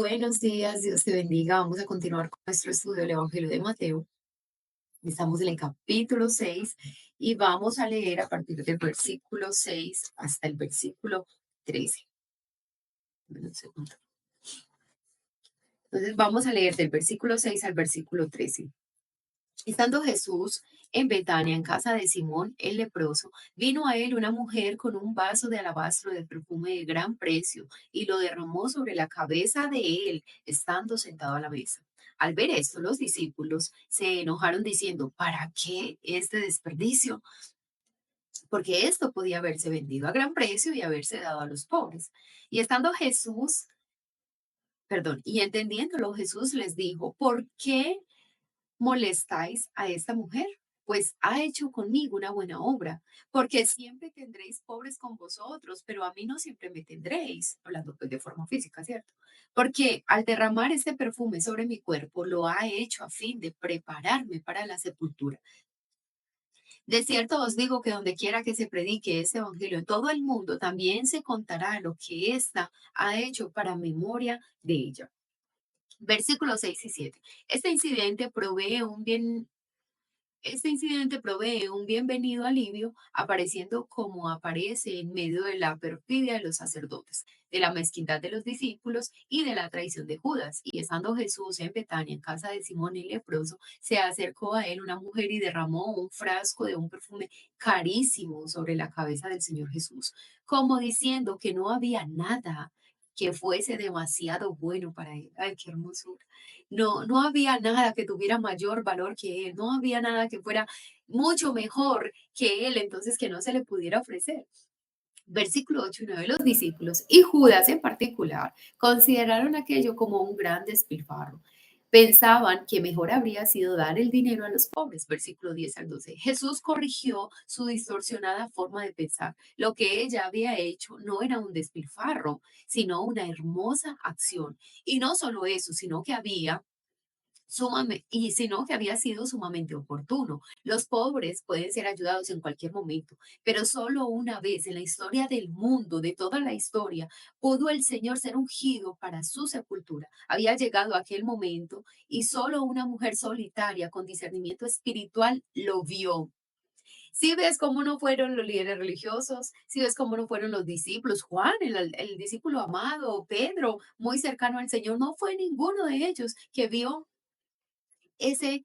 Buenos días, Dios te bendiga. Vamos a continuar con nuestro estudio del Evangelio de Mateo. Estamos en el capítulo 6 y vamos a leer a partir del versículo 6 hasta el versículo 13. Dame un segundo. Entonces vamos a leer del versículo 6 al versículo 13. Estando Jesús en Betania, en casa de Simón el leproso, vino a él una mujer con un vaso de alabastro de perfume de gran precio y lo derramó sobre la cabeza de él, estando sentado a la mesa. Al ver esto, los discípulos se enojaron diciendo, ¿para qué este desperdicio? Porque esto podía haberse vendido a gran precio y haberse dado a los pobres. Y estando Jesús, perdón, y entendiéndolo, Jesús les dijo, ¿por qué molestáis a esta mujer? Pues ha hecho conmigo una buena obra, porque siempre tendréis pobres con vosotros, pero a mí no siempre me tendréis, hablando pues de forma física, ¿cierto? Porque al derramar este perfume sobre mi cuerpo, lo ha hecho a fin de prepararme para la sepultura. De cierto os digo que donde quiera que se predique este evangelio en todo el mundo, también se contará lo que ésta ha hecho para memoria de ella. Versículos 6 y 7. Este incidente provee un bienvenido alivio, apareciendo como aparece en medio de la perfidia de los sacerdotes, de la mezquindad de los discípulos y de la traición de Judas. Y estando Jesús en Betania, en casa de Simón el leproso, se acercó a él una mujer y derramó un frasco de un perfume carísimo sobre la cabeza del Señor Jesús, como diciendo que no había nada que fuese demasiado bueno para él. Ay, qué hermosura. No había nada que tuviera mayor valor que él, no había nada que fuera mucho mejor que él, entonces que no se le pudiera ofrecer. Versículo 8 y 9, los discípulos y Judas en particular consideraron aquello como un gran despilfarro. Pensaban que mejor habría sido dar el dinero a los pobres. Versículo 10 al 12. Jesús corrigió su distorsionada forma de pensar. Lo que ella había hecho no era un despilfarro, sino una hermosa acción. Y no solo eso, sino que había sido sumamente oportuno. Los pobres pueden ser ayudados en cualquier momento, pero solo una vez en la historia del mundo, de toda la historia, pudo el Señor ser ungido para su sepultura. Había llegado aquel momento y solo una mujer solitaria con discernimiento espiritual lo vio. Si ves cómo no fueron los líderes religiosos, si ves cómo no fueron los discípulos, Juan, el discípulo amado, Pedro, muy cercano al Señor, no fue ninguno de ellos que vio ese,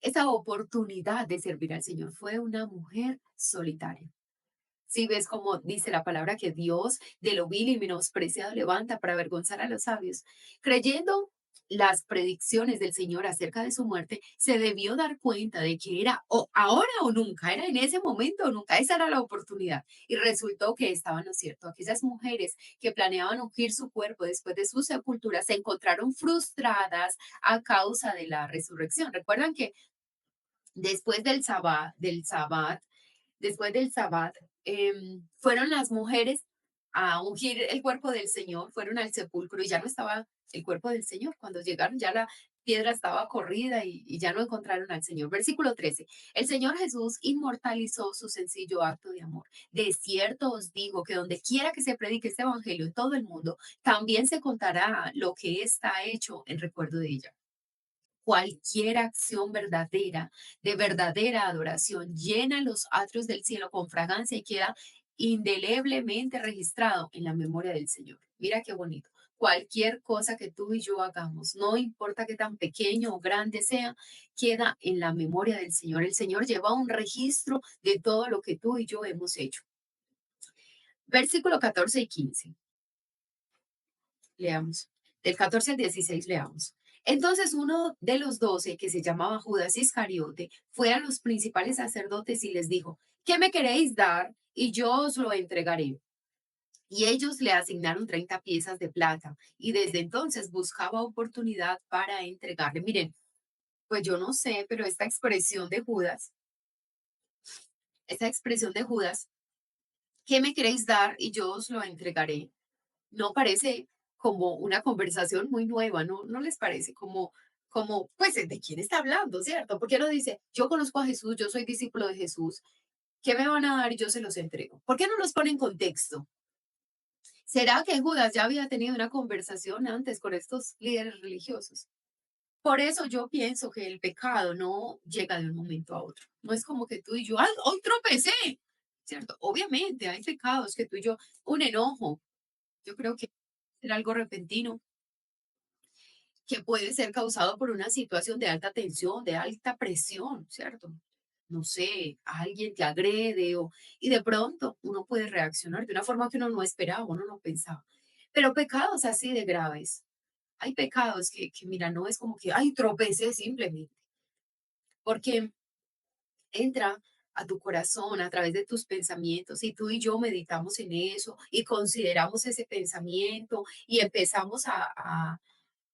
esa oportunidad de servir al Señor. Fue una mujer solitaria. Si ves como dice la palabra que Dios de lo vil y menospreciado levanta para avergonzar a los sabios, creyendo las predicciones del Señor acerca de su muerte, se debió dar cuenta de que era o ahora o nunca, era en ese momento o nunca, esa era la oportunidad. Y resultó que estaban, ¿no es cierto? Aquellas mujeres que planeaban ungir su cuerpo después de su sepultura se encontraron frustradas a causa de la resurrección. Recuerdan que después después del sabbat, fueron las mujeres a ungir el cuerpo del Señor, fueron al sepulcro y ya no estaba el cuerpo del Señor. Cuando llegaron ya la piedra estaba corrida y ya no encontraron al Señor. Versículo 13. El Señor Jesús inmortalizó su sencillo acto de amor. De cierto os digo que donde quiera que se predique este evangelio en todo el mundo, también se contará lo que está hecho en recuerdo de ella. Cualquier acción verdadera, de verdadera adoración, llena los atrios del cielo con fragancia y queda indeleblemente registrado en la memoria del Señor. Mira qué bonito. Cualquier cosa que tú y yo hagamos, no importa qué tan pequeño o grande sea, queda en la memoria del Señor. El Señor lleva un registro de todo lo que tú y yo hemos hecho. Versículo 14 y 15. Leamos. Del 14 al 16 leamos. Entonces uno de los 12, que se llamaba Judas Iscariote, fue a los principales sacerdotes y les dijo, ¿qué me queréis dar? Y yo os lo entregaré. Y ellos le asignaron 30 piezas de plata y desde entonces buscaba oportunidad para entregarle. Miren, pues yo no sé, pero esta expresión de Judas, ¿qué me queréis dar? Y yo os lo entregaré. No parece como una conversación muy nueva, ¿no? ¿No les parece? Pues, ¿de quién está hablando, cierto? ¿Por qué no dice, yo conozco a Jesús, yo soy discípulo de Jesús, ¿qué me van a dar y yo se los entrego? ¿Por qué no los pone en contexto? ¿Será que Judas ya había tenido una conversación antes con estos líderes religiosos? Por eso yo pienso que el pecado no llega de un momento a otro. No es como que tú y yo, ¡ay, hoy tropecé! ¿Cierto? Obviamente hay pecados que tú y yo, un enojo, yo creo que era algo repentino, que puede ser causado por una situación de alta tensión, de alta presión, ¿cierto? No sé, alguien te agrede y de pronto uno puede reaccionar de una forma que uno no esperaba, uno no pensaba. Pero pecados así de graves, hay pecados que mira, no es como que, ay, tropecé simplemente, porque entra a tu corazón a través de tus pensamientos y tú y yo meditamos en eso y consideramos ese pensamiento y empezamos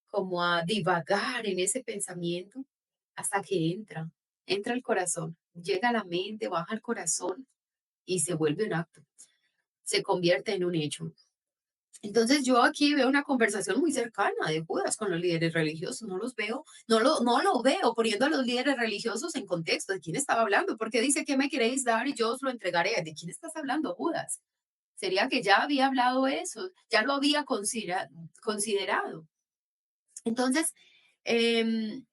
como a divagar en ese pensamiento hasta que entra al corazón, llega a la mente, baja al corazón y se vuelve un acto, se convierte en un hecho. Entonces yo aquí veo una conversación muy cercana de Judas con los líderes religiosos, no los veo, no lo veo poniendo a los líderes religiosos en contexto de quién estaba hablando, porque dice que me queréis dar y yo os lo entregaré. ¿De quién estás hablando, Judas? Sería que ya había hablado eso, ya lo había considerado. Entonces, em,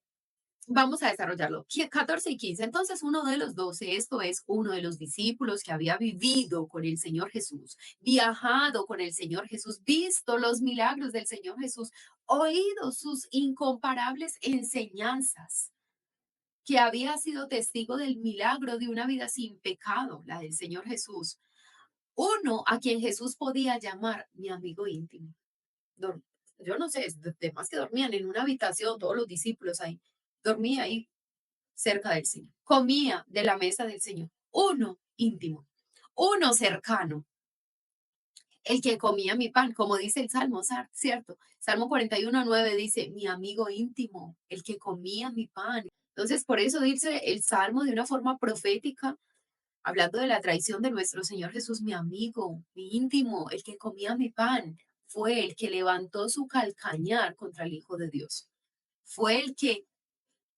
vamos a desarrollarlo. 14 y 15. Entonces, uno de los 12, esto es uno de los discípulos que había vivido con el Señor Jesús, viajado con el Señor Jesús, visto los milagros del Señor Jesús, oído sus incomparables enseñanzas, que había sido testigo del milagro de una vida sin pecado, la del Señor Jesús. Uno a quien Jesús podía llamar mi amigo íntimo. Dor- yo no sé, más que dormían en una habitación, todos los discípulos ahí, dormía ahí cerca del Señor. Comía de la mesa del Señor. Uno íntimo, uno cercano, el que comía mi pan, como dice el Salmo, ¿cierto? Salmo 41:9 dice, mi amigo íntimo, el que comía mi pan. Entonces, por eso dice el Salmo de una forma profética, hablando de la traición de nuestro Señor Jesús, mi amigo, mi íntimo, el que comía mi pan, fue el que levantó su calcañar contra el Hijo de Dios. Fue el que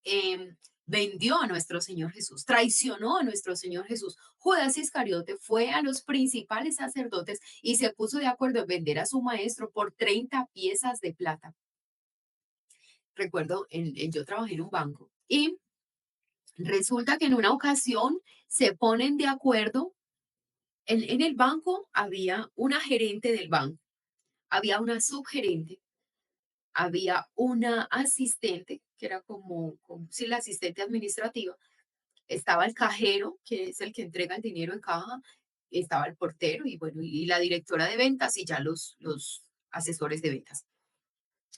eh, vendió a nuestro Señor Jesús, traicionó a nuestro Señor Jesús. Judas Iscariote fue a los principales sacerdotes y se puso de acuerdo en vender a su maestro por 30 piezas de plata. Recuerdo, yo trabajé en un banco y resulta que en una ocasión se ponen de acuerdo. En el banco había una gerente del banco, había una subgerente, había una asistente, que era como sí, la asistente administrativa. Estaba el cajero, que es el que entrega el dinero en caja, estaba el portero y bueno, y la directora de ventas y ya los asesores de ventas.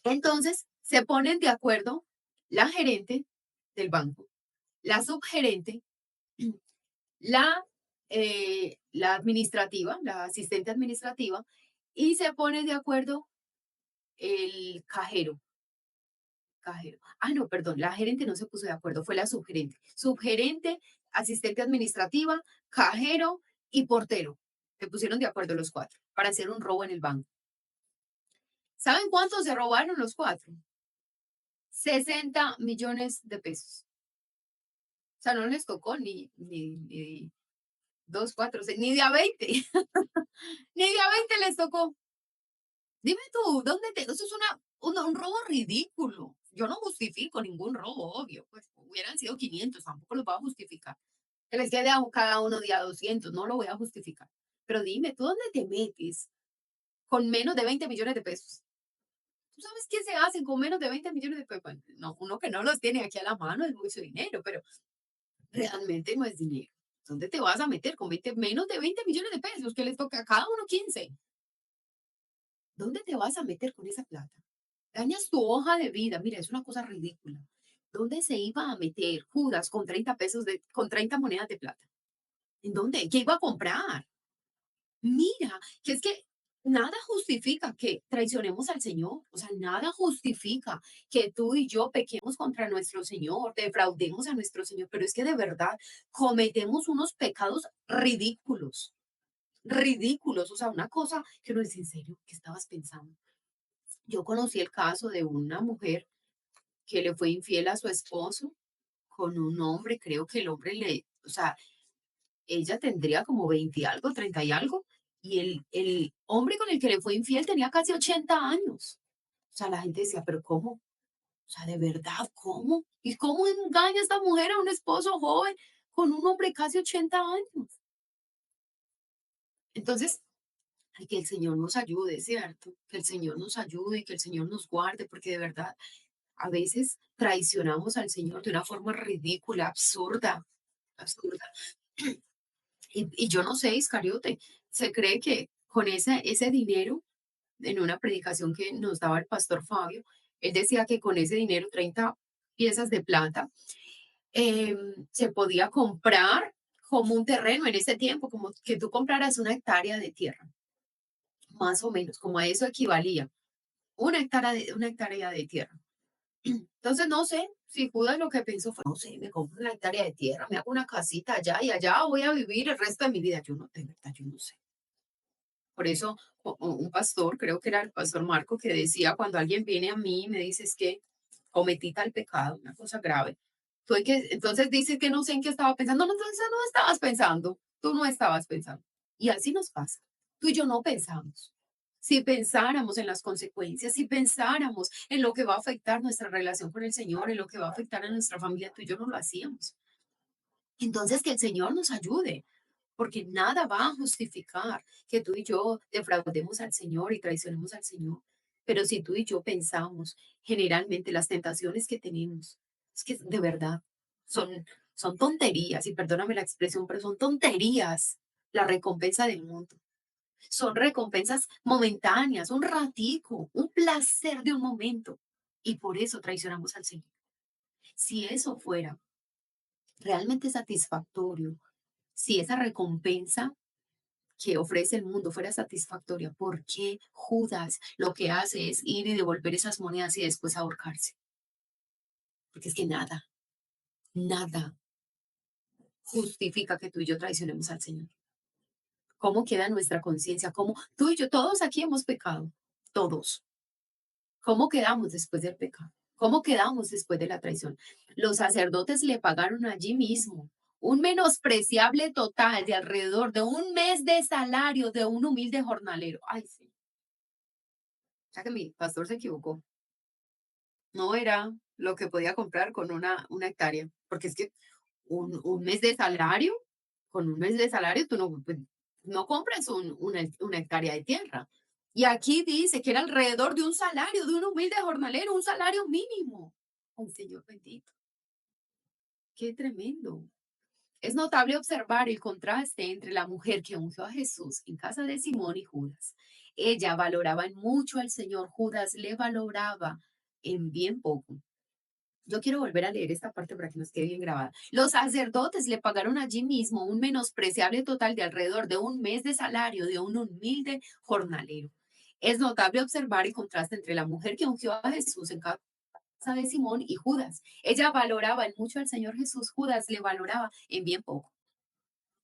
Entonces, se ponen de acuerdo la gerente del banco, la subgerente, la administrativa, la asistente administrativa, y se pone de acuerdo el cajero. Ah, no, perdón, la gerente no se puso de acuerdo, fue la subgerente. Subgerente, asistente administrativa, cajero y portero. Se pusieron de acuerdo los cuatro para hacer un robo en el banco. ¿Saben cuántos se robaron los cuatro? 60 millones de pesos. O sea, no les tocó ni 2, 4, 6, ni de a 20. Ni de a 20 les tocó. Dime tú, eso es un robo ridículo. Yo no justifico ningún robo, obvio. Pues hubieran sido 500, tampoco los voy a justificar. Que les quede a cada uno día 200, no lo voy a justificar. Pero dime, ¿tú dónde te metes con menos de 20 millones de pesos? ¿Tú sabes qué se hace con menos de 20 millones de pesos? Bueno, no, uno que no los tiene aquí a la mano es mucho dinero, pero realmente no es dinero. ¿Dónde te vas a meter con menos de 20 millones de pesos que les toca a cada uno 15? ¿Dónde te vas a meter con esa plata? Dañas tu hoja de vida. Mira, es una cosa ridícula. ¿Dónde se iba a meter Judas con 30 pesos con 30 monedas de plata? ¿En dónde? ¿Qué iba a comprar? Mira, que es que nada justifica que traicionemos al Señor, o sea, nada justifica que tú y yo pequemos contra nuestro Señor, defraudemos a nuestro Señor, pero es que de verdad cometemos unos pecados ridículos, ridículos, o sea, una cosa que no es en serio, ¿qué estabas pensando? Yo conocí el caso de una mujer que le fue infiel a su esposo con un hombre, creo que el hombre o sea, ella tendría como 20 y algo, 30 y algo, y el hombre con el que le fue infiel tenía casi 80 años. O sea, la gente decía, pero ¿cómo? O sea, ¿de verdad cómo? ¿Y cómo engaña esta mujer a un esposo joven con un hombre casi 80 años? Entonces, ay, que el Señor nos ayude, ¿cierto? Que el Señor nos ayude y que el Señor nos guarde, porque de verdad a veces traicionamos al Señor de una forma ridícula, absurda, absurda. Y yo no sé, Iscariote, se cree que con ese dinero, en una predicación que nos daba el pastor Fabio, él decía que con ese dinero, 30 piezas de plata, se podía comprar como un terreno en ese tiempo, como que tú compraras una hectárea de tierra, más o menos, como a eso equivalía, una hectárea de tierra. Entonces, no sé si Judas lo que pensó fue, no sé, me compro una hectárea de tierra, me hago una casita allá y allá voy a vivir el resto de mi vida. Yo no, de verdad, yo no sé. Por eso, un pastor, creo que era el pastor Marco, que decía, cuando alguien viene a mí y me dice, es que cometí tal pecado, una cosa grave, entonces dice que no sé en qué estaba pensando. No, entonces no estabas pensando, tú no estabas pensando. Y así nos pasa. Tú y yo no pensamos. Si pensáramos en las consecuencias, si pensáramos en lo que va a afectar nuestra relación con el Señor, en lo que va a afectar a nuestra familia, tú y yo no lo hacíamos. Entonces, que el Señor nos ayude, porque nada va a justificar que tú y yo defraudemos al Señor y traicionemos al Señor. Pero si tú y yo pensamos, generalmente las tentaciones que tenemos, es que de verdad son tonterías, y perdóname la expresión, pero son tonterías la recompensa del mundo. Son recompensas momentáneas, un ratico, un placer de un momento. Y por eso traicionamos al Señor. Si eso fuera realmente satisfactorio, si esa recompensa que ofrece el mundo fuera satisfactoria, ¿por qué Judas lo que hace es ir y devolver esas monedas y después ahorcarse? Porque es que nada, nada justifica que tú y yo traicionemos al Señor. ¿Cómo queda nuestra conciencia? ¿Cómo tú y yo, todos aquí hemos pecado? Todos. ¿Cómo quedamos después del pecado? ¿Cómo quedamos después de la traición? Los sacerdotes le pagaron allí mismo un menospreciable total de alrededor de un mes de salario de un humilde jornalero. Ay, sí. O sea que mi pastor se equivocó. No era lo que podía comprar con una hectárea, porque es que un mes de salario, con un mes de salario tú no, pues, no compras una hectárea de tierra. Y aquí dice que era alrededor de un salario de un humilde jornalero, un salario mínimo. Ay, Señor bendito, qué tremendo. Es notable observar el contraste entre la mujer que ungió a Jesús en casa de Simón y Judas. Ella valoraba en mucho al Señor, Judas le valoraba en bien poco. Yo quiero volver a leer esta parte para que nos quede bien grabada. Los sacerdotes le pagaron allí mismo un menospreciable total de alrededor de un mes de salario de un humilde jornalero. Es notable observar el contraste entre la mujer que ungió a Jesús en casa de Simón y Judas. Ella valoraba en mucho al Señor Jesús, Judas le valoraba en bien poco.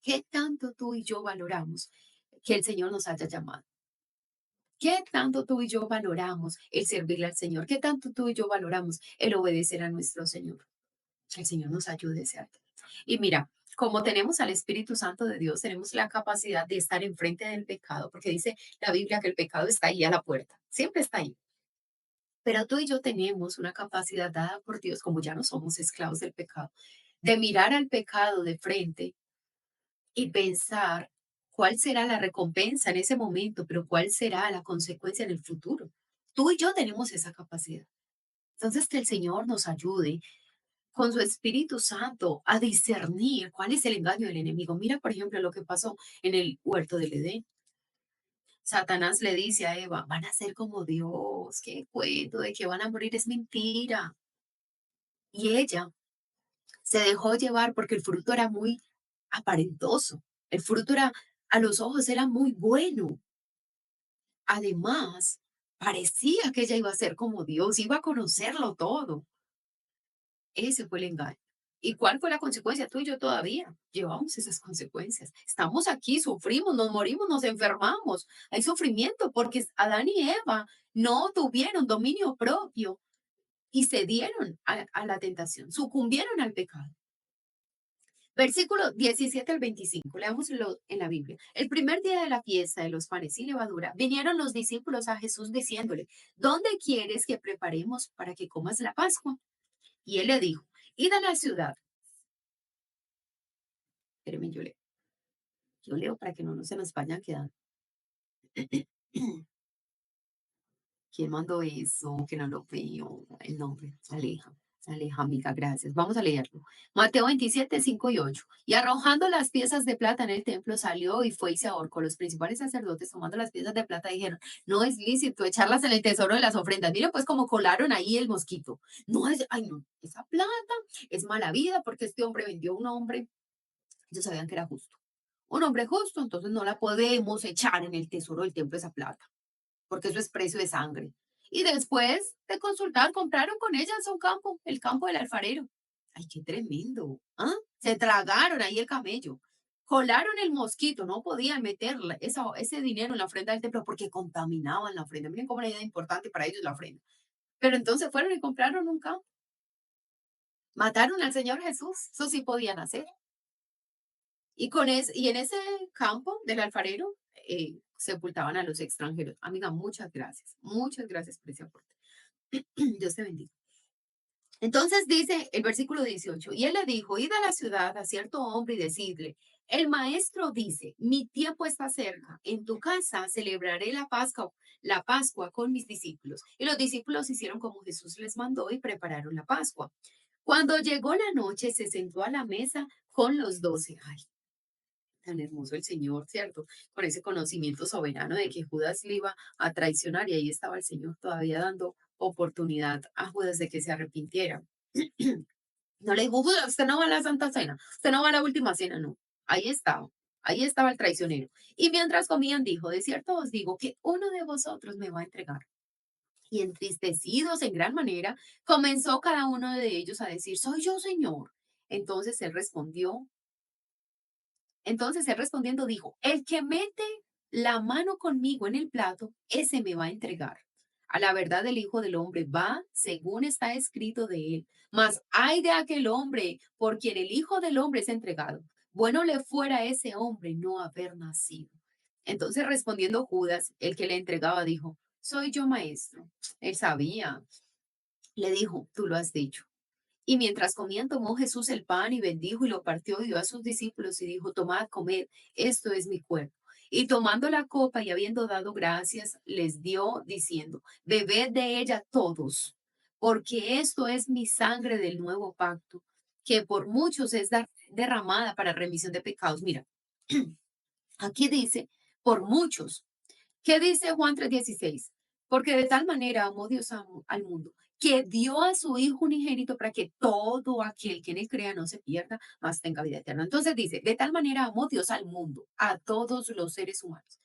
¿Qué tanto tú y yo valoramos que el Señor nos haya llamado? ¿Qué tanto tú y yo valoramos el servirle al Señor? ¿Qué tanto tú y yo valoramos el obedecer a nuestro Señor? Que el Señor nos ayude, ¿cierto? Y mira, como tenemos al Espíritu Santo de Dios, tenemos la capacidad de estar enfrente del pecado, porque dice la Biblia que el pecado está ahí a la puerta, siempre está ahí. Pero tú y yo tenemos una capacidad dada por Dios, como ya no somos esclavos del pecado, de mirar al pecado de frente y pensar cuál será la recompensa en ese momento, pero cuál será la consecuencia en el futuro. Tú y yo tenemos esa capacidad. Entonces, que el Señor nos ayude con su Espíritu Santo a discernir cuál es el engaño del enemigo. Mira, por ejemplo, lo que pasó en el huerto del Edén. Satanás le dice a Eva, van a ser como Dios, qué cuento de que van a morir es mentira. Y ella se dejó llevar porque el fruto era muy aparentoso. El fruto era, a los ojos era muy bueno. Además, parecía que ella iba a ser como Dios, iba a conocerlo todo. Ese fue el engaño. ¿Y cuál fue la consecuencia? Tú y yo todavía llevamos esas consecuencias. Estamos aquí, sufrimos, nos morimos, nos enfermamos. Hay sufrimiento porque Adán y Eva no tuvieron dominio propio y cedieron a la tentación, sucumbieron al pecado. Versículo 17 al 25, leámoslo en la Biblia. El primer día de la fiesta de los panes sin levadura, vinieron los discípulos a Jesús diciéndole, ¿dónde quieres que preparemos para que comas la Pascua? Y él le dijo, id a la ciudad. Espérenme, yo leo para que no se nos vayan quedando. ¿Quién mandó eso? Que no lo veo. El nombre. Aleja. Aleja, amiga, gracias. Vamos a leerlo. Mateo 27, 5 y 8. Y arrojando las piezas de plata en el templo, salió y fue y se ahorcó. Los principales sacerdotes, tomando las piezas de plata, dijeron, no es lícito echarlas en el tesoro de las ofrendas. Miren pues cómo colaron ahí el mosquito. No es, ay no, esa plata es mala vida porque este hombre vendió a un hombre. Ellos sabían que era justo. Un hombre justo, entonces no la podemos echar en el tesoro del templo esa plata porque eso es precio de sangre. Y después de consultar, compraron con ellas un campo, el campo del alfarero. Ay, qué tremendo. ¿Ah? Se tragaron ahí el camello. Colaron el mosquito, no podían meter ese dinero en la ofrenda del templo porque contaminaban la ofrenda. Miren cómo era importante para ellos la ofrenda. Pero entonces fueron y compraron un campo. Mataron al Señor Jesús. Eso sí podían hacer. Y en ese campo del alfarero sepultaban a los extranjeros. Amiga, muchas gracias. Muchas gracias por ese aporte. Dios te bendiga. Entonces dice el versículo 18, y él le dijo, id a la ciudad a cierto hombre y decidle, el maestro dice, mi tiempo está cerca, en tu casa celebraré la Pascua con mis discípulos. Y los discípulos hicieron como Jesús les mandó y prepararon la Pascua. Cuando llegó la noche, se sentó a la mesa con los 12. Ay, tan hermoso el Señor, ¿cierto? Con ese conocimiento soberano de que Judas le iba a traicionar y ahí estaba el Señor todavía dando oportunidad a Judas de que se arrepintiera. No le dijo, Judas, usted no va a la Santa Cena, usted no va a la Última Cena, no. Ahí estaba el traicionero. Y mientras comían, dijo, de cierto os digo que uno de vosotros me va a entregar. Y entristecidos en gran manera, comenzó cada uno de ellos a decir, soy yo, Señor. Entonces él respondió, Entonces él respondiendo dijo, el que mete la mano conmigo en el plato, ese me va a entregar. A la verdad el Hijo del Hombre va según está escrito de él. Mas ay de aquel hombre por quien el Hijo del Hombre es entregado. Bueno le fuera a ese hombre no haber nacido. Entonces respondiendo Judas, el que le entregaba, dijo, soy yo maestro. Él sabía. Le dijo, tú lo has dicho. Y mientras comían, tomó Jesús el pan y bendijo y lo partió y dio a sus discípulos y dijo, tomad, comed, esto es mi cuerpo. Y tomando la copa y habiendo dado gracias, les dio diciendo, bebed de ella todos, porque esto es mi sangre del nuevo pacto, que por muchos es derramada para remisión de pecados. Mira, aquí dice, por muchos. ¿Qué dice Juan 3:16? Porque de tal manera amó Dios al mundo, que dio a su Hijo unigénito para que todo aquel que en él crea no se pierda, mas tenga vida eterna. Entonces dice, de tal manera amó Dios al mundo, a todos los seres humanos,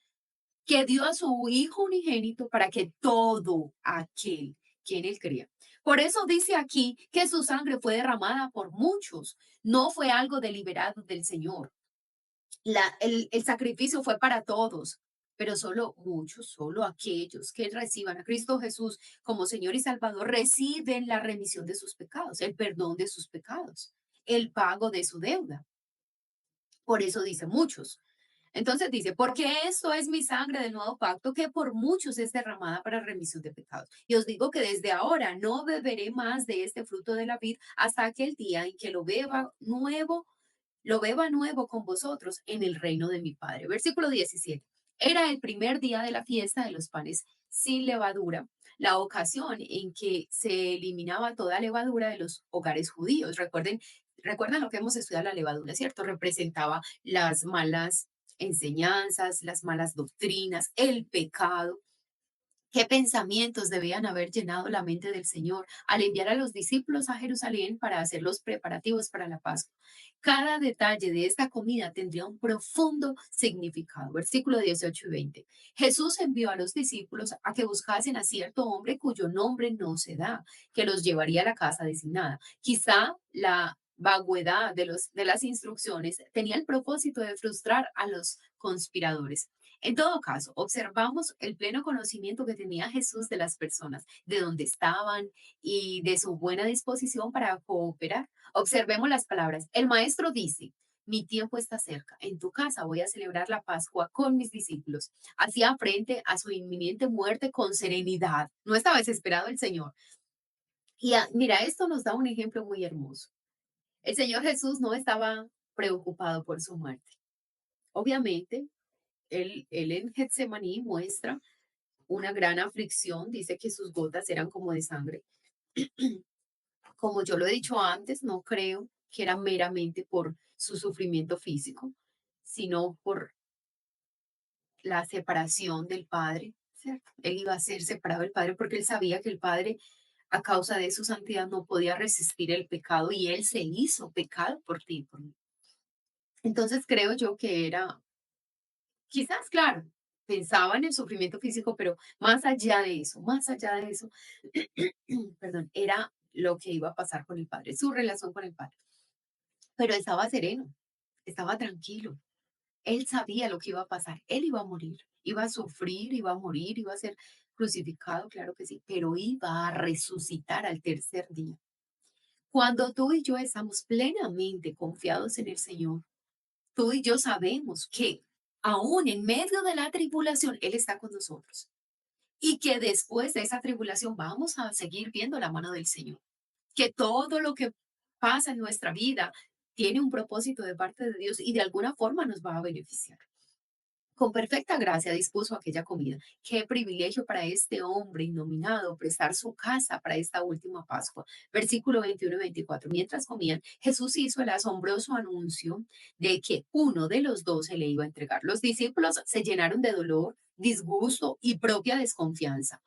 que dio a su Hijo unigénito para que todo aquel que en él crea. Por eso dice aquí que su sangre fue derramada por muchos, no fue algo deliberado del Señor. El sacrificio fue para todos, pero solo muchos, solo aquellos que reciban a Cristo Jesús como Señor y Salvador, reciben la remisión de sus pecados, el perdón de sus pecados, el pago de su deuda. Por eso dice muchos. Entonces dice, porque esto es mi sangre del nuevo pacto que por muchos es derramada para remisión de pecados. Y os digo que desde ahora no beberé más de este fruto de la vid hasta aquel día en que lo beba nuevo con vosotros en el reino de mi Padre. Versículo 17. Era el primer día de la fiesta de los panes sin levadura, la ocasión en que se eliminaba toda levadura de los hogares judíos. Recuerden lo que hemos estudiado la levadura, ¿cierto? Representaba las malas enseñanzas, las malas doctrinas, el pecado. ¿Qué pensamientos debían haber llenado la mente del Señor al enviar a los discípulos a Jerusalén para hacer los preparativos para la Pascua? Cada detalle de esta comida tendría un profundo significado. Versículo 18 y 20. Jesús envió a los discípulos a que buscasen a cierto hombre cuyo nombre no se da, que los llevaría a la casa designada. Quizá la vaguedad de las instrucciones tenía el propósito de frustrar a los conspiradores. En todo caso, observamos el pleno conocimiento que tenía Jesús de las personas, de dónde estaban y de su buena disposición para cooperar. Observemos las palabras. El maestro dice, mi tiempo está cerca. En tu casa voy a celebrar la Pascua con mis discípulos. Hacía frente a su inminente muerte con serenidad. No estaba desesperado el Señor. Y mira, esto nos da un ejemplo muy hermoso. El Señor Jesús no estaba preocupado por su muerte. Obviamente, él en Getsemaní muestra una gran aflicción, dice que sus gotas eran como de sangre. Como yo lo he dicho antes, no creo que era meramente por su sufrimiento físico, sino por la separación del Padre, ¿cierto? Él iba a ser separado del Padre porque él sabía que el Padre, a causa de su santidad, no podía resistir el pecado y él se hizo pecado por ti y por mí. Entonces creo yo que era, quizás, claro, pensaba en el sufrimiento físico, pero más allá de eso, perdón, era lo que iba a pasar con el Padre, su relación con el Padre. Pero estaba sereno, estaba tranquilo. Él sabía lo que iba a pasar. Él iba a morir, iba a sufrir, iba a morir, iba a ser crucificado, claro que sí, pero iba a resucitar al tercer día. Cuando tú y yo estamos plenamente confiados en el Señor, tú y yo sabemos que aún en medio de la tribulación, Él está con nosotros y que después de esa tribulación vamos a seguir viendo la mano del Señor, que todo lo que pasa en nuestra vida tiene un propósito de parte de Dios y de alguna forma nos va a beneficiar. Con perfecta gracia dispuso aquella comida. Qué privilegio para este hombre innominado prestar su casa para esta última Pascua. Versículo 21 y 24. Mientras comían, Jesús hizo el asombroso anuncio de que uno de los 12 le iba a entregar. Los discípulos se llenaron de dolor, disgusto y propia desconfianza.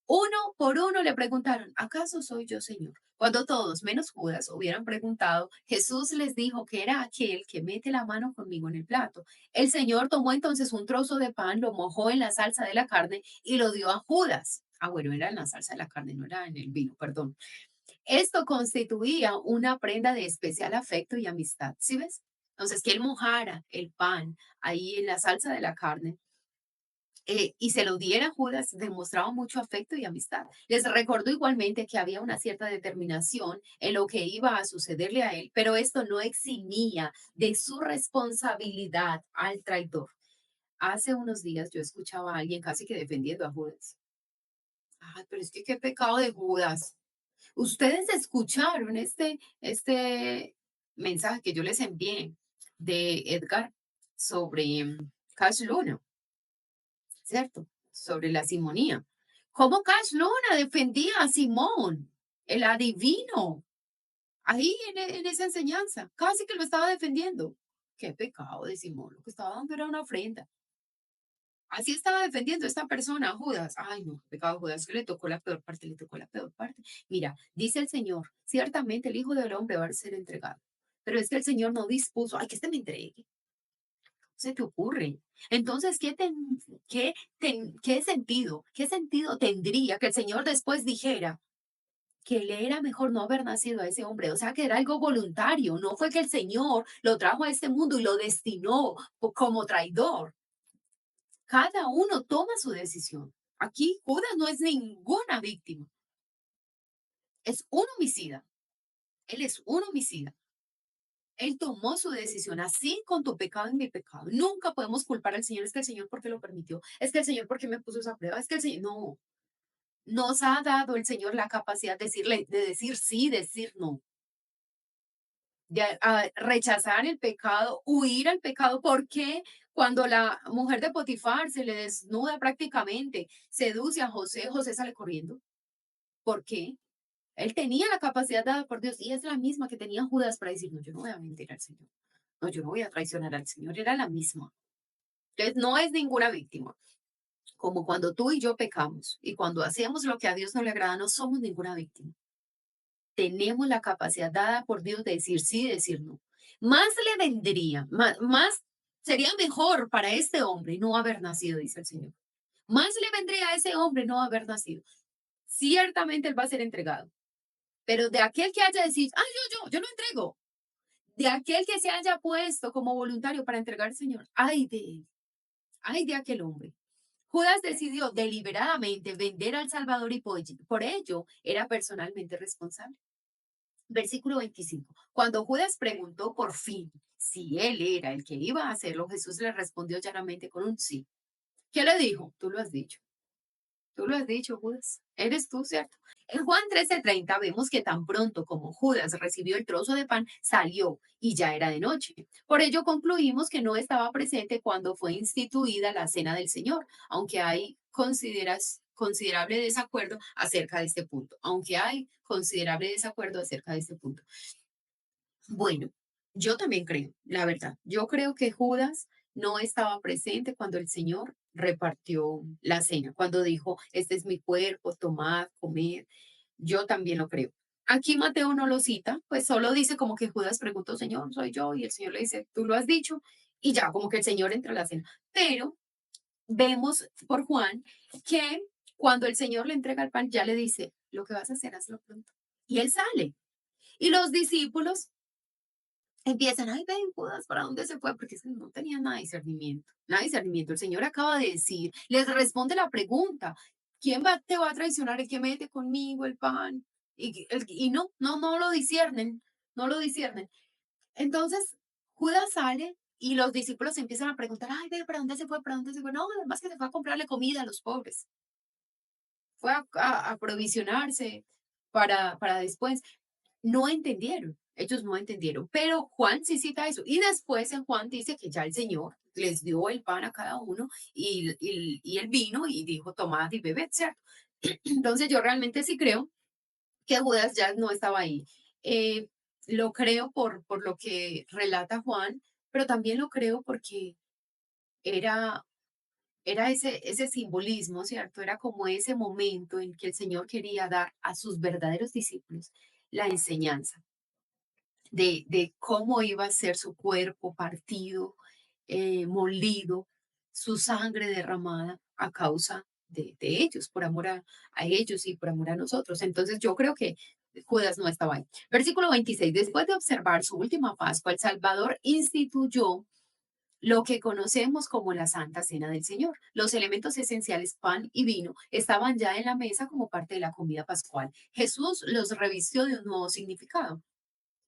Uno por uno le preguntaron, ¿acaso soy yo, Señor? Cuando todos, menos Judas, hubieran preguntado, Jesús les dijo que era aquel que mete la mano conmigo en el plato. El Señor tomó entonces un trozo de pan, lo mojó en la salsa de la carne y lo dio a Judas. Ah, bueno, era en la salsa de la carne, no era en el vino, perdón. Esto constituía una prenda de especial afecto y amistad, ¿sí ves? Entonces, que él mojara el pan ahí en la salsa de la carne y se lo diera a Judas, demostraba mucho afecto y amistad. Les recordó igualmente que había una cierta determinación en lo que iba a sucederle a él, pero esto no eximía de su responsabilidad al traidor. Hace unos días yo escuchaba a alguien casi que defendiendo a Judas. Ay, pero es que qué pecado de Judas. Ustedes escucharon este mensaje que yo les envié de Edgar sobre Cash Luna, ¿cierto? Sobre la simonía. ¿Cómo Cash Luna defendía a Simón, el adivino, ahí en esa enseñanza? Casi que lo estaba defendiendo. Qué pecado de Simón, lo que estaba dando era una ofrenda. Así estaba defendiendo esta persona, a Judas. Ay, no, qué pecado, Judas, que le tocó la peor parte, le tocó la peor parte. Mira, dice el Señor, ciertamente el Hijo del Hombre va a ser entregado. Pero es que el Señor no dispuso, ay, que este me entregue, se te ocurre? Entonces, qué sentido tendría que el Señor después dijera que le era mejor no haber nacido a ese hombre? O sea, que era algo voluntario, no fue que el Señor lo trajo a este mundo y lo destinó como traidor. Cada uno toma su decisión. Aquí Judas no es ninguna víctima, es un homicida. Él es un homicida. Él tomó su decisión, así con tu pecado y mi pecado. Nunca podemos culpar al Señor, es que el Señor porque lo permitió, es que el Señor porque me puso esa prueba, es que el Señor, no, nos ha dado el Señor la capacidad de decir sí, decir no, de rechazar el pecado, huir al pecado. ¿Por qué cuando la mujer de Potifar se le desnuda prácticamente, seduce a José, José sale corriendo? ¿Por qué? Él tenía la capacidad dada por Dios y es la misma que tenía Judas para decir, no, yo no voy a mentir al Señor. No, yo no voy a traicionar al Señor. Era la misma. Entonces, no es ninguna víctima. Como cuando tú y yo pecamos y cuando hacemos lo que a Dios no le agrada, no somos ninguna víctima. Tenemos la capacidad dada por Dios de decir sí y decir no. Más le vendría, más sería mejor para este hombre no haber nacido, dice el Señor. Más le vendría a ese hombre no haber nacido. Ciertamente él va a ser entregado. Pero de aquel que haya decir, ah, yo no entrego. De aquel que se haya puesto como voluntario para entregar al Señor, ay de él, ay de aquel hombre. Judas decidió deliberadamente vender al Salvador y por ello era personalmente responsable. Versículo 25. Cuando Judas preguntó por fin si él era el que iba a hacerlo, Jesús le respondió llanamente con un sí. ¿Qué le dijo? Tú lo has dicho. Tú lo has dicho, Judas. Eres tú, ¿cierto? En Juan 13:30 vemos que tan pronto como Judas recibió el trozo de pan, salió y ya era de noche. Por ello concluimos que no estaba presente cuando fue instituida la cena del Señor, aunque hay considerable desacuerdo acerca de este punto, aunque hay considerable desacuerdo acerca de este punto. Bueno, yo también creo, la verdad. Yo creo que Judas no estaba presente cuando el Señor repartió la cena, cuando dijo, este es mi cuerpo, tomad, comed. Yo también lo creo. Aquí Mateo no lo cita, pues solo dice como que Judas preguntó, Señor, soy yo, y el Señor le dice, tú lo has dicho, y ya como que el Señor entra a la cena. Pero vemos por Juan que cuando el Señor le entrega el pan, ya le dice, lo que vas a hacer, hazlo pronto. Y él sale. Y los discípulos empiezan, ay, ven, Judas, ¿para dónde se fue? Porque es que no tenía nada de discernimiento, nada de discernimiento. El Señor acaba de decir, les responde la pregunta, ¿quién te va a traicionar? El que mete conmigo el pan. Y no lo disciernen, no lo disciernen. Entonces, Judas sale y los discípulos empiezan a preguntar, ay, ve, ¿para dónde se fue? ¿Para dónde se fue? No, además que se fue a comprarle comida a los pobres, fue a provisionarse para después. No entendieron, ellos no entendieron, pero Juan sí cita eso. Y después en Juan dice que ya el Señor les dio el pan a cada uno y el vino y dijo, tomad y bebed, ¿cierto? Entonces yo realmente sí creo que Judas ya no estaba ahí. Eh, lo creo por lo que relata Juan, pero también lo creo porque era, era ese simbolismo, ¿cierto? Era como ese momento en que el Señor quería dar a sus verdaderos discípulos la enseñanza de cómo iba a ser su cuerpo partido, molido, su sangre derramada a causa de ellos, por amor a ellos y por amor a nosotros. Entonces yo creo que Judas no estaba ahí. Versículo 26. Después de observar su última Pascua, el Salvador instituyó lo que conocemos como la Santa Cena del Señor. Los elementos esenciales, pan y vino, estaban ya en la mesa como parte de la comida pascual. Jesús los revistió de un nuevo significado.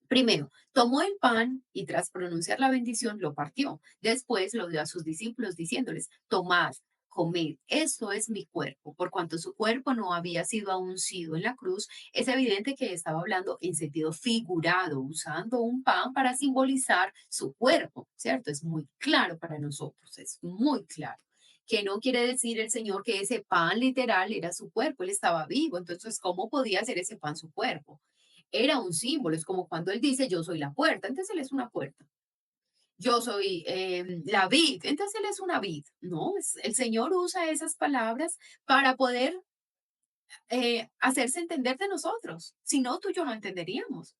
Primero, tomó el pan y tras pronunciar la bendición lo partió. Después lo dio a sus discípulos diciéndoles, tomad, comed, esto es mi cuerpo. Por cuanto su cuerpo no había sido uncido en la cruz, es evidente que estaba hablando en sentido figurado, usando un pan para simbolizar su cuerpo, ¿cierto? Es muy claro para nosotros, es muy claro. Que no quiere decir el Señor que ese pan literal era su cuerpo, él estaba vivo, entonces, ¿cómo podía ser ese pan su cuerpo? Era un símbolo, es como cuando él dice yo soy la puerta, entonces él es una puerta. Yo soy la vid, entonces él es una vid. No, el Señor usa esas palabras para poder hacerse entender de nosotros. Si no, tú y yo no entenderíamos.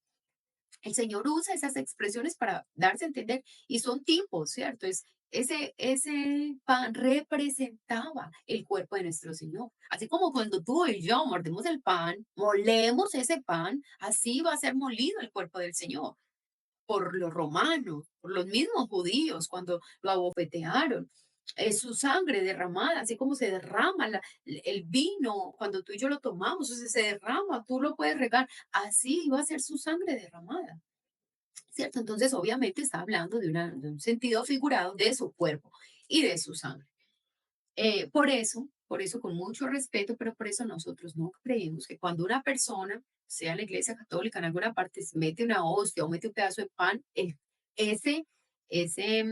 El Señor usa esas expresiones para darse a entender y son tipos, ¿cierto? Ese pan representaba el cuerpo de nuestro Señor. Así como cuando tú y yo mordemos el pan, molemos ese pan, así va a ser molido el cuerpo del Señor por los romanos, por los mismos judíos cuando lo abofetearon. Es su sangre derramada, así como se derrama el vino cuando tú y yo lo tomamos, o sea, se derrama, tú lo puedes regar, así va a ser su sangre derramada. ¿Cierto? Entonces, obviamente está hablando de un sentido figurado de su cuerpo y de su sangre. Por eso, con mucho respeto, pero por eso nosotros no creemos que cuando una persona, sea la iglesia católica en alguna parte, mete una hostia o mete un pedazo de pan, ese, ese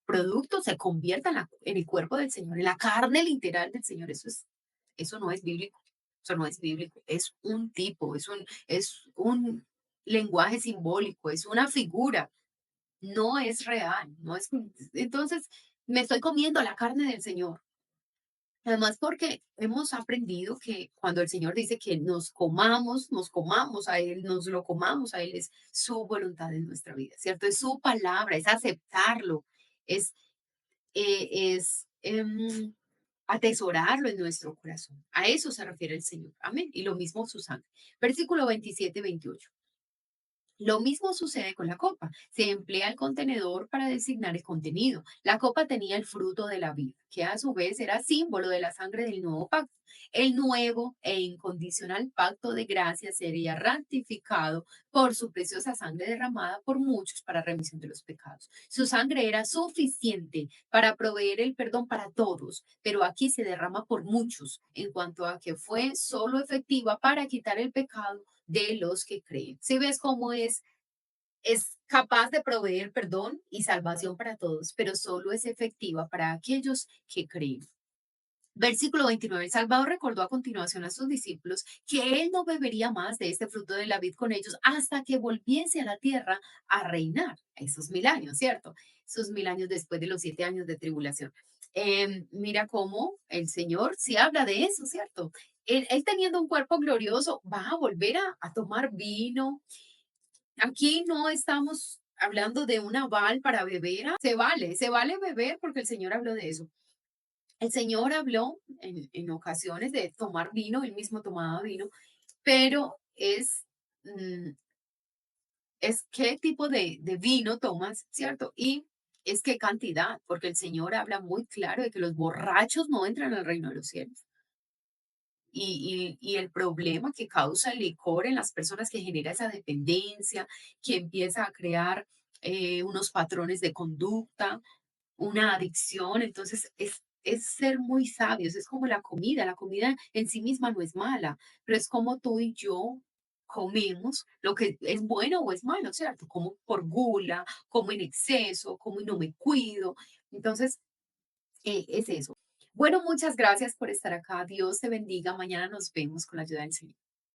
producto se convierta en el cuerpo del Señor, en la carne literal del Señor. Eso no es bíblico. Eso no es bíblico. Es un tipo, es un lenguaje simbólico, es una figura. No es real. No es, entonces, me estoy comiendo la carne del Señor. Además, porque hemos aprendido que cuando el Señor dice que nos comamos a Él, nos lo comamos a Él, es su voluntad en nuestra vida, ¿cierto? Es su palabra, es aceptarlo, es, es atesorarlo en nuestro corazón. A eso se refiere el Señor. Amén. Y lo mismo su sangre. Versículo 27-28. Lo mismo sucede con la copa. Se emplea el contenedor para designar el contenido. La copa tenía el fruto de la vid. que a su vez era símbolo de la sangre del nuevo pacto. El nuevo e incondicional pacto de gracia sería ratificado por su preciosa sangre derramada por muchos para remisión de los pecados. Su sangre era suficiente para proveer el perdón para todos, pero aquí se derrama por muchos, en cuanto a que fue solo efectiva para quitar el pecado de los que creen. ¿Si ves cómo es capaz de proveer perdón y salvación para todos, pero solo es efectiva para aquellos que creen? Versículo 29. El Salvador recordó a continuación a sus discípulos que él no bebería más de este fruto de la vid con ellos hasta que volviese a la tierra a reinar. Esos 1000 años, ¿cierto? Esos 1000 años después de los 7 años de tribulación. Mira cómo el Señor sí habla de eso, ¿cierto? Él teniendo un cuerpo glorioso va a volver a tomar vino. Aquí no estamos hablando de una val para beber. Se vale beber porque el Señor habló de eso. El Señor habló en ocasiones de tomar vino, él mismo tomaba vino, pero mm, es qué tipo de vino tomas, ¿cierto? Y es qué cantidad, porque el Señor habla muy claro de que los borrachos no entran al reino de los cielos. Y el problema que causa el licor en las personas que genera esa dependencia, que empieza a crear unos patrones de conducta, una adicción, entonces es ser muy sabios, es como la comida en sí misma no es mala, pero es como tú y yo comemos lo que es bueno o es malo, ¿cierto? Como por gula, como en exceso, como y no me cuido, entonces es eso. Bueno, muchas gracias por estar acá, Dios te bendiga, mañana nos vemos con la ayuda del Señor.